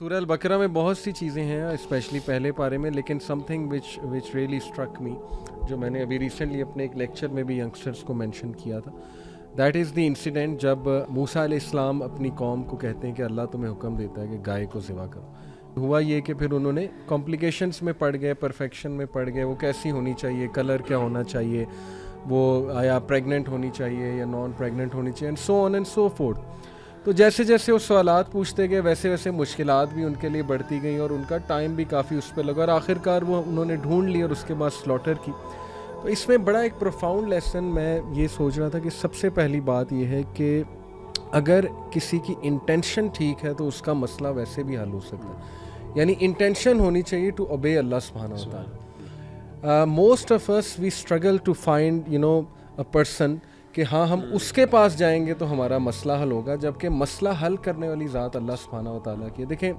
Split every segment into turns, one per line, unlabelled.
सूरह अल बकरा में बहुत सी चीज़ें हैं, स्पेशली पहले पारे में, लेकिन something which really struck me, जो मैंने अभी रिसेंटली अपने एक लेक्चर में भी यंगस्टर्स को मेंशन किया था, दैट इज़ द इंसिडेंट जब मूसा अलैहिस्सलाम अपनी कौम को कहते हैं कि अल्लाह तुम्हें हुक्म देता है कि गाय को ज़िबा करो। हुआ ये कि फिर उन्होंने कॉम्प्लिकेशंस में पड़ गए, परफेक्शन में पड़ गए, वो कैसी होनी चाहिए, कलर क्या होना चाहिए, वो या प्रेग्नेंट होनी चाहिए या नॉन प्रेग्नेंट होनी चाहिए, and so on and so fourth. तो जैसे जैसे वो सवालात पूछते गए वैसे वैसे मुश्किलात भी उनके लिए बढ़ती गई और उनका टाइम भी काफ़ी उस पर लगा और आखिरकार वो उन्होंने ढूंढ ली और उसके बाद स्लॉटर की। तो इसमें बड़ा एक प्रोफाउंड लेसन मैं ये सोच रहा था कि सबसे पहली बात ये है कि अगर किसी की इंटेंशन ठीक है तो उसका मसला वैसे भी हल हो सकता है, यानी इंटेंशन होनी चाहिए टू ओबे अल्लाह सुब्हानहू व तआला। Most of us we struggle to find a person कि हाँ हम उसके पास जाएंगे तो हमारा मसला हल होगा, जबकि मसला हल करने वाली ज़ात अल्लाह सुब्हानहू व तआला की है। देखें,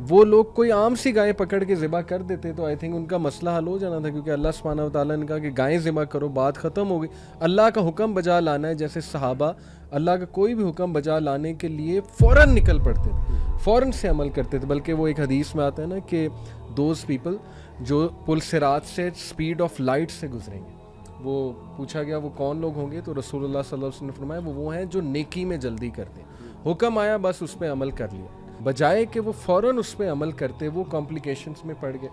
वो लोग कोई आम सी गाय पकड़ के ज़िबा कर देते तो आई थिंक उनका मसला हल हो जाना था, क्योंकि अल्लाह सुब्हानहू व तआला ने कहा कि गायें ज़िबा करो, बात ख़त्म हो गई। अल्लाह का हुक्म बजा लाना है, जैसे सहाबा अल्लाह का कोई भी हुक्म बजा लाने के लिए फ़ौरन निकल पड़ते थे, फ़ौरन से अमल करते थे। बल्कि वो एक हदीस में आता है ना कि दोज पीपल जो पुल सिरात से स्पीड ऑफ लाइट से गुजरेंगे, वो पूछा गया वो कौन लोग होंगे, तो रसूलुल्लाह सल्लल्लाहु अलैहि वसल्लम ने फरमाया वो हैं जो नेकी में जल्दी करते हैं। हुक्म आया बस उस पर अमल कर लिया, बजाय कि वो फ़ौरन उस पर अमल करते वो कॉम्प्लिकेशंस में पड़ गए।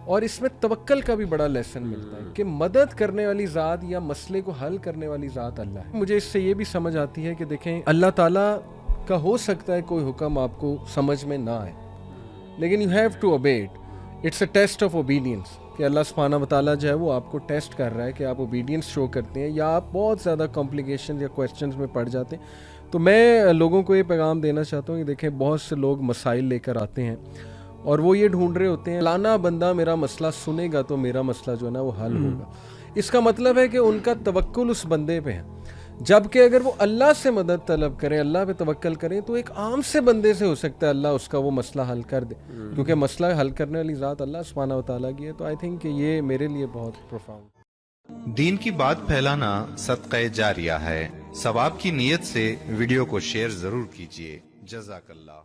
और इसमें तवक्कल का भी बड़ा लेसन मिलता है कि मदद करने वाली ज़ात या मसले को हल करने वाली ज़ात अल्लाह है। मुझे इससे ये भी समझ आती है कि देखें, अल्लाह ताला का हो सकता है कोई हुक्म आपको समझ में ना आए, लेकिन you have to obey it. It's a test of obedience कि अल्लाह सुब्हानहू व तआला जो है वो आपको टेस्ट कर रहा है कि आप ओबीडियंस शो करते हैं या आप बहुत ज़्यादा कॉम्प्लिकेशन या क्वेश्चंस में पड़ जाते हैं। तो मैं लोगों को ये पैगाम देना चाहता हूँ कि देखें, बहुत से लोग मसाइल लेकर आते हैं और वो ये ढूंढ रहे होते हैं फलाना बंदा मेरा मसला सुनेगा तो मेरा मसला जो है ना वो हल होगा। इसका मतलब है कि उनका तवक्कुल उस बंदे पे है, जबकि अगर वो अल्लाह से मदद तलब करें, अल्लाह पे तवक्कल करें, तो एक आम से बंदे से हो सकता है अल्लाह उसका वो मसला हल कर दे, क्योंकि मसला हल करने वाली ज़ात अल्लाह सुब्हानहू व तआला की है। तो आई थिंक कि ये मेरे लिए बहुत प्रोफाउंड।
दीन की बात फैलाना सदक़े जारिया है। सवाब की नीयत से वीडियो को शेयर जरूर कीजिए। जज़ाकल्लाह।